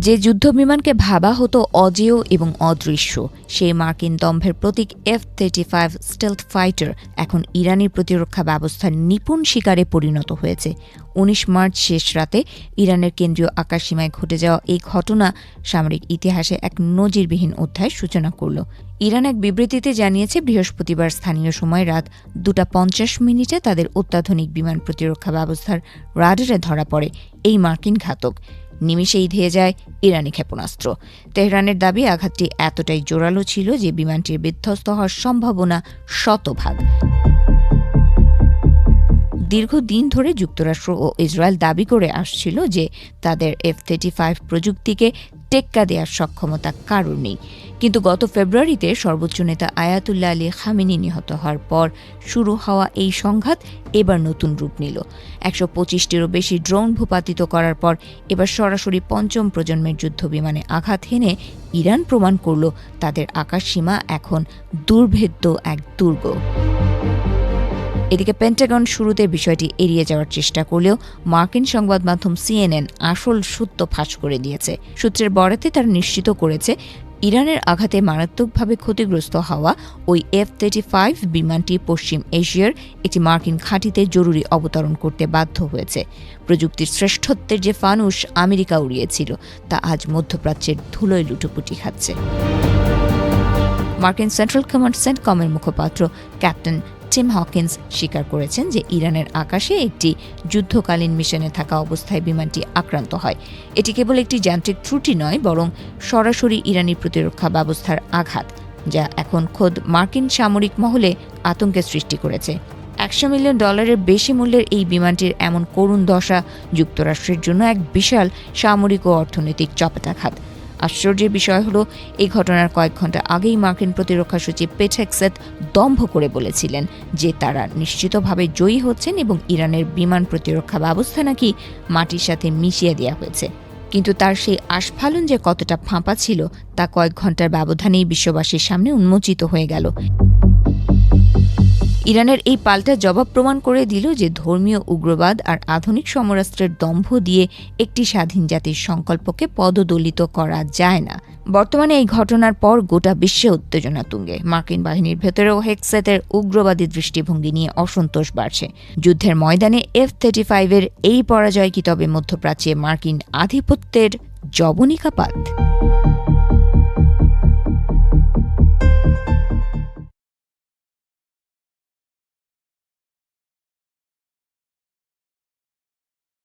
যে যুদ্ধবিমানকে ভাবা হতো অজেয় এবং অদৃশ্য, সেই মার্কিন দম্ভের প্রতীক F-35 স্টেলথ ফাইটার এখন ইরানি প্রতিরক্ষা ব্যবস্থার নিপুণ শিকারে পরিণত হয়েছে। ১৯ মার্চ শেষ রাতে ইরানের কেন্দ্রীয় আকাশসীমায় ঘটে যাওয়া এই ঘটনা সামরিক ইতিহাসে এক নজিরবিহীন অধ্যায়ের সূচনা করল। ইরান এক বিবৃতিতে জানিয়েছে, বৃহস্পতিবার স্থানীয় সময় রাত 2:50 তাদের অত্যাধুনিক বিমান প্রতিরক্ষা ব্যবস্থার রাডারে ধরা পড়ে এই মার্কিন ঘাতক। নিমিষেই ধেয়ে যায় ইরানি ক্ষেপণাস্ত্র। তেহরানের দাবি, আঘাতটি এতটাই জোরালো ছিল যে বিমানটির বিধ্বস্ত হওয়ার সম্ভাবনা শতভাগ। দীর্ঘদিন ধরে যুক্তরাষ্ট্র ও ইসরায়েল দাবি করে আসছিল যে তাদের F-35 প্রযুক্তিকে টেক্কা দেওয়ার সক্ষমতা কারোর নেই। কিন্তু গত ফেব্রুয়ারিতে সর্বোচ্চ নেতা আয়াতুল্লাহ আলী খামেনি নিহত হওয়ার পর শুরু হওয়া এই সংঘাত এবার নতুন রূপ নিল। ১২৫টিরও বেশি ড্রোন ভূপাতিত করার পর এবার সরাসরি পঞ্চম প্রজন্মের যুদ্ধবিমানে আঘাত হেনে ইরান প্রমাণ করল তাদের আকাশসীমা এখন দুর্ভেদ্য এক দুর্গ। এদিকে পেন্টাগন শুরুতে বিষয়টি এড়িয়ে যাওয়ার চেষ্টা করলেও মার্কিন সংবাদ মাধ্যম CNN আসল সত্য ফাঁস করে দিয়েছে। সূত্রের বরাতে তারা নিশ্চিত করেছে, ইরানের আঘাতে মারাত্মকভাবে ক্ষতিগ্রস্ত হওয়া ওই F-35 বিমানটি পশ্চিম এশিয়ার একটি মার্কিন ঘাঁটিতে জরুরি অবতরণ করতে বাধ্য হয়েছে। প্রযুক্তির শ্রেষ্ঠত্বের যে ফানুস আমেরিকা উড়িয়েছিল, তা আজ মধ্যপ্রাচ্যের ধুলোয় লুটোপুটি খাচ্ছে। মার্কিন সেন্ট্রাল কমান্ড সেন্টকমের মুখপাত্র ক্যাপ্টেন টিম হকিন্স স্বীকার করেছেন যে ইরানের আকাশে একটি যুদ্ধকালীন মিশনে থাকা অবস্থায় বিমানটি আক্রান্ত হয়। এটি কেবল একটি যান্ত্রিক ত্রুটি নয়, বরং সরাসরি ইরানি প্রতিরক্ষা ব্যবস্থার আঘাত, যা এখন খোদ মার্কিন সামরিক মহলে আতঙ্কের সৃষ্টি করেছে। $100 মিলিয়ন বেশি মূল্যের এই বিমানটির এমন করুণ দশা যুক্তরাষ্ট্রের জন্য এক বিশাল সামরিক ও অর্থনৈতিক চপেটাঘাত। আশ্চর্যের বিষয় হলো, এই ঘটনার কয়েক ঘন্টা আগেই মার্কিন প্রতিরক্ষা সচিব পেট হেগসেথ দম্ভ করে বলেছিলেন যে তারা নিশ্চিতভাবে জয়ী হচ্ছেন এবং ইরানের বিমান প্রতিরক্ষা ব্যবস্থা নাকি মাটির সাথে মিশিয়ে দেওয়া হয়েছে। কিন্তু তার সেই আস্ফালন যে কতটা ফাঁপা ছিল, তা কয়েক ঘন্টার ব্যবধানেই বিশ্ববাসীর সামনে উন্মোচিত হয়ে গেল। ইরানের এই পাল্টা জবাব প্রমাণ করে দিল যে ধর্মীয় উগ্রবাদ আর আধুনিক সমরাস্ত্রের দম্ভ দিয়ে একটি স্বাধীন জাতির সংকল্পকে পদদলিত করা যায় না। বর্তমানে এই ঘটনার পর গোটা বিশ্বে উত্তেজনা তুঙ্গে। মার্কিন বাহিনীর ভেতরেও হেগসেথের উগ্রবাদী দৃষ্টিভঙ্গি নিয়ে অসন্তোষ বাড়ছে। যুদ্ধের ময়দানে F-35 এই পরাজয় কি তবে মধ্যপ্রাচ্যে মার্কিন আধিপত্যের জবনিকাপাত?